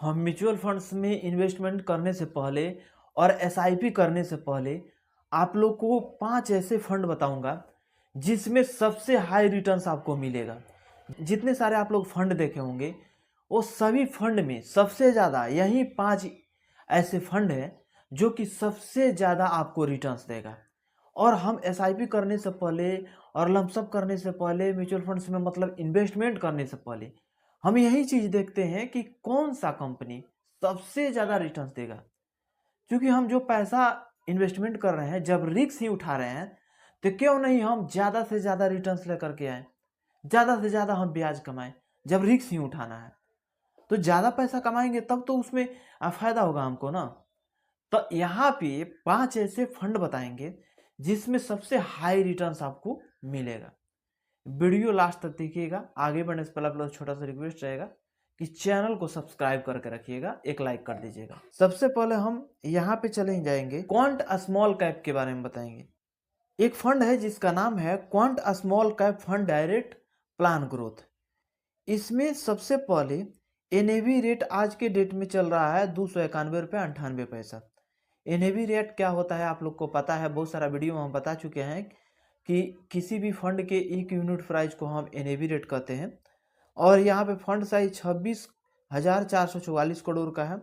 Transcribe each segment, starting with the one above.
हम mutual funds में investment करने से पहले और एसआईपी करने से पहले आप लोग को 5 ऐसे फंड बताऊंगा जिसमें सबसे हाई रिटर्न्स आपको मिलेगा। जितने सारे आप लोग फंड देखे होंगे वो सभी फंड में सबसे ज़्यादा यही 5 ऐसे फंड हैं जो कि सबसे ज़्यादा आपको रिटर्न्स देगा। और हम एसआईपी करने से पहले और लमसम करने से पहले म्यूचुअल फंड्स में मतलब इन्वेस्टमेंट करने से पहले हम यही चीज़ देखते हैं कि कौन सा कंपनी सबसे ज़्यादा रिटर्न्स देगा। क्योंकि हम जो पैसा इन्वेस्टमेंट कर रहे हैं जब रिस्क ही उठा रहे हैं तो क्यों नहीं हम ज़्यादा से ज़्यादा रिटर्न्स लेकर के आए, ज़्यादा से ज़्यादा हम ब्याज कमाएं। जब रिस्क ही उठाना है तो ज़्यादा पैसा कमाएंगे तब तो उसमें फ़ायदा होगा हमको ना। तो यहाँ पे 5 ऐसे फंड बताएंगे जिसमें सबसे हाई रिटर्न्स आपको मिलेगा। वीडियो लास्ट तक देखिएगा। आगे बढ़ने से पहले आप लोग छोटा सा रिक्वेस्ट रहेगा कि चैनल को सब्सक्राइब करके रखिएगा, एक लाइक कर दीजिएगा। सबसे पहले हम यहाँ पे चले जाएंगे क्वांट स्मॉल कैप के बारे में बताएंगे। एक फंड है जिसका नाम है quant small cap fund direct plan growth. इसमें सबसे पहले एनएवी रेट आज के डेट में चल रहा है 291 रुपये 98 पैसा। एनएवी रेट क्या होता है आप लोग को पता है, बहुत सारा वीडियो में हम बता चुके हैं कि किसी भी फंड के एक यूनिट प्राइस को हम एनएवी रेट कहते हैं। और यहाँ पे फंड साइज 26,444 करोड़ का है।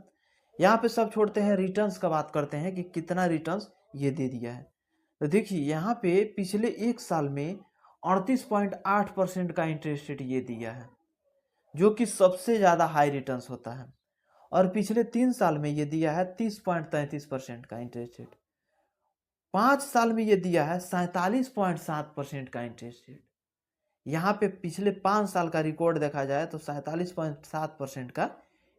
यहाँ पे सब छोड़ते हैं, रिटर्न्स का बात करते हैं कि कितना रिटर्न्स ये दे दिया है। तो देखिए यहाँ पे पिछले एक साल में 38.8% का इंटरेस्ट रेट ये दिया है जो कि सबसे ज़्यादा हाई रिटर्न्स होता है। और पिछले 3 साल में ये दिया है 30.33% का इंटरेस्ट रेट। 5 साल में ये दिया है 47.7% का इंटरेस्ट रेट। यहाँ पे पिछले 5 साल का रिकॉर्ड देखा जाए तो 47.7% का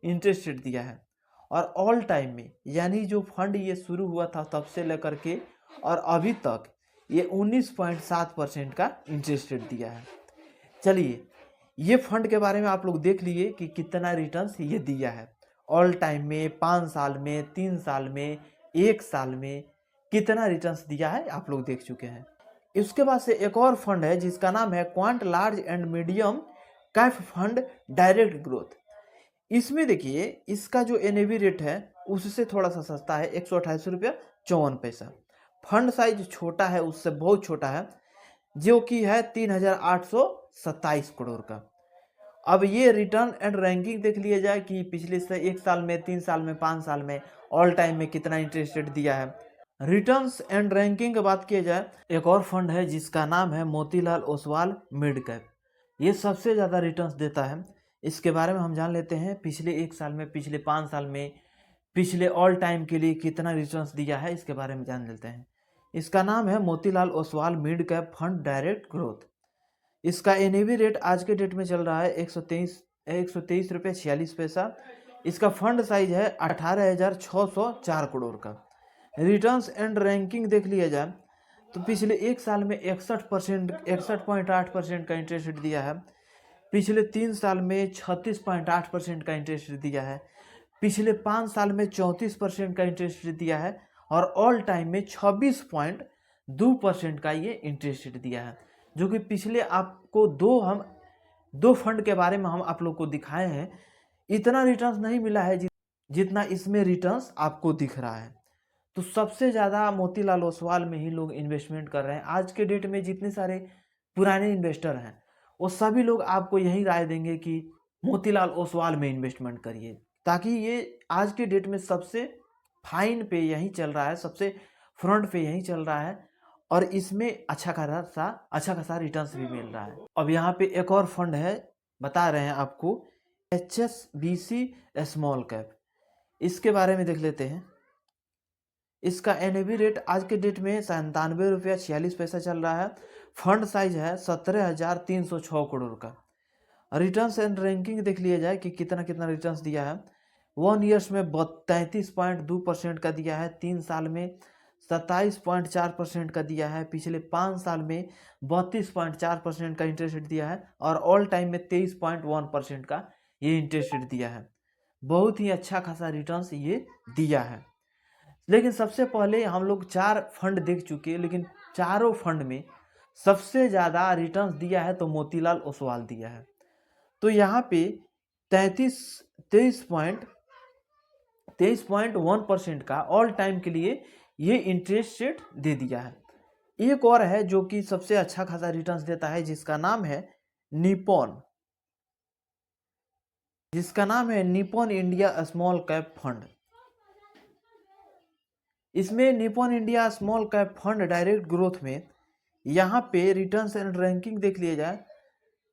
इंटरेस्ट रेट दिया है। और ऑल टाइम में यानी जो फंड ये शुरू हुआ था तब से लेकर के और अभी तक ये 19.7% का इंटरेस्ट रेट दिया है। चलिए ये फंड के बारे में आप लोग देख लिए कि कितना रिटर्न्स ये दिया है ऑल टाइम में, 5 साल में, 3 साल में, 1 साल में कितना रिटर्न्स दिया है आप लोग देख चुके हैं। इसके बाद से एक और फंड है जिसका नाम है quant large and medium cap fund direct growth. इसमें देखिए इसका जो एनएवी रेट है उससे थोड़ा सा सस्ता है, 128 रुपया 54 पैसा। फंड साइज छोटा है, उससे बहुत छोटा है, जो कि है 3,827 करोड़ का। अब ये रिटर्न एंड रैंकिंग देख लिया जाए कि पिछले से 1 साल में, 3 साल में, 5 साल में, ऑल टाइम में कितना इंटरेस्ट रेट दिया है। रिटर्न्स एंड रैंकिंग की बात किया जाए, एक और फंड है जिसका नाम है मोतीलाल ओसवाल मिड कैप। ये सबसे ज़्यादा रिटर्न्स देता है। इसके बारे में हम जान लेते हैं पिछले 1 साल में, पिछले 5 साल में, पिछले ऑल टाइम के लिए कितना रिटर्न्स दिया है, इसके बारे में जान लेते हैं। इसका नाम है Motilal Oswal mid cap fund direct growth. इसका एनएवी रेट आज के डेट में चल रहा है 123 रुपये 46 पैसा। इसका फंड साइज है 18,604 करोड़ का। रिटर्न्स एंड रैंकिंग देख लिया जाए तो पिछले 1 साल में 61.8% का इंटरेस्ट रेट दिया है। पिछले 3 साल में 36.8% का इंटरेस्ट रेट दिया है। पिछले 5 साल में 34% का इंटरेस्ट रेट दिया है। और ऑल टाइम में 26.2% का ये इंटरेस्ट रेट दिया है। जो कि पिछले आपको दो फंड के बारे में हम आप लोग को दिखाए हैं, इतना रिटर्न्स नहीं मिला है जितना इसमें रिटर्न्स आपको दिख रहा है। तो सबसे ज़्यादा मोतीलाल ओसवाल में ही लोग इन्वेस्टमेंट कर रहे हैं। आज के डेट में जितने सारे पुराने इन्वेस्टर हैं वो सभी लोग आपको यही राय देंगे कि मोतीलाल ओसवाल में इन्वेस्टमेंट करिए, ताकि ये आज के डेट में सबसे फाइन पे यही चल रहा है, सबसे फ्रंट पे यही चल रहा है। और इसमें अच्छा खासा रिटर्न्स भी मिल रहा है। अब यहाँ पे एक और फंड है, बता रहे हैं आपको, HSBC स्मॉल कैप। इसके बारे में देख लेते हैं। इसका एनएवी रेट आज के डेट में 97 रुपया 46 पैसा चल रहा है। फंड साइज है 17,306 करोड़ का। रिटर्न्स एंड रैंकिंग देख लिया जाए कि कितना कितना रिटर्न्स दिया है। 1 ईयर्स में 33.2% का दिया है। 3 साल में 27.4% का दिया है। पिछले 5 साल में 32.4% का इंटरेस्ट रेट दिया है। और ऑल टाइम में 23.1% का ये इंटरेस्ट रेट दिया है। बहुत ही अच्छा खासा रिटर्न्स ये दिया है। लेकिन सबसे पहले हम लोग 4 फंड देख चुके हैं, लेकिन चारों फंड में सबसे ज़्यादा रिटर्न्स दिया है तो मोतीलाल ओसवाल दिया है। तो यहाँ पे 23.3% 23.1% का ऑल टाइम के लिए ये इंटरेस्ट रेट दे दिया है। एक और है जो कि सबसे अच्छा खासा रिटर्न्स देता है, जिसका नाम है Nippon, Nippon India small cap fund. इसमें Nippon India small cap fund direct growth में यहाँ पे रिटर्न्स एंड रैंकिंग देख लिया जाए,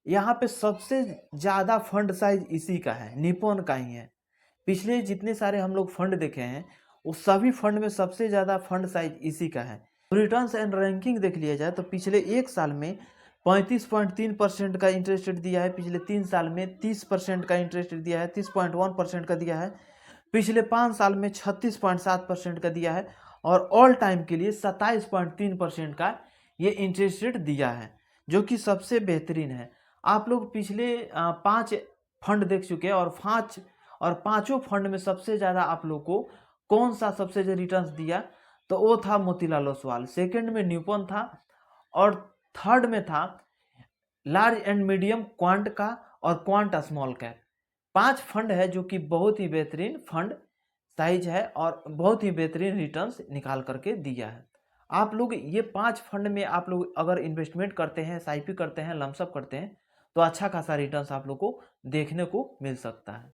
यहाँ पे सबसे ज़्यादा फंड साइज इसी का है, निपॉन का ही है। पिछले जितने सारे हम लोग फंड देखे हैं वो सभी फंड में सबसे ज़्यादा फंड साइज इसी का है। रिटर्न्स एंड रैंकिंग देख लिया जाए तो पिछले एक साल में 35.3% का इंटरेस्ट रेट दिया है, पिछले 3 साल में 30% का इंटरेस्ट रेट दिया है, 30.1% का दिया है, पिछले 5 साल में 36.7% का दिया है, और ऑल टाइम के लिए 27.3% का ये इंटरेस्ट रेट दिया है, जो कि सबसे बेहतरीन है। आप लोग पिछले 5 फंड देख चुके हैं, और पांचों फंड में सबसे ज़्यादा आप लोग को कौन सा सबसे ज़्यादा रिटर्न्स दिया, तो वो था मोतीलाल ओसवाल, सेकंड में न्यूपॉन था, और थर्ड में था लार्ज एंड मीडियम क्वांट का और क्वांट स्मॉल कैप। 5 फंड है जो कि बहुत ही बेहतरीन फंड साइज है और बहुत ही बेहतरीन रिटर्न्स निकाल करके दिया है। आप लोग ये 5 फंड में आप लोग अगर इन्वेस्टमेंट करते हैं, एसआईपी करते हैं, लमसम करते हैं, तो अच्छा खासा रिटर्न्स आप लोग को देखने को मिल सकता है।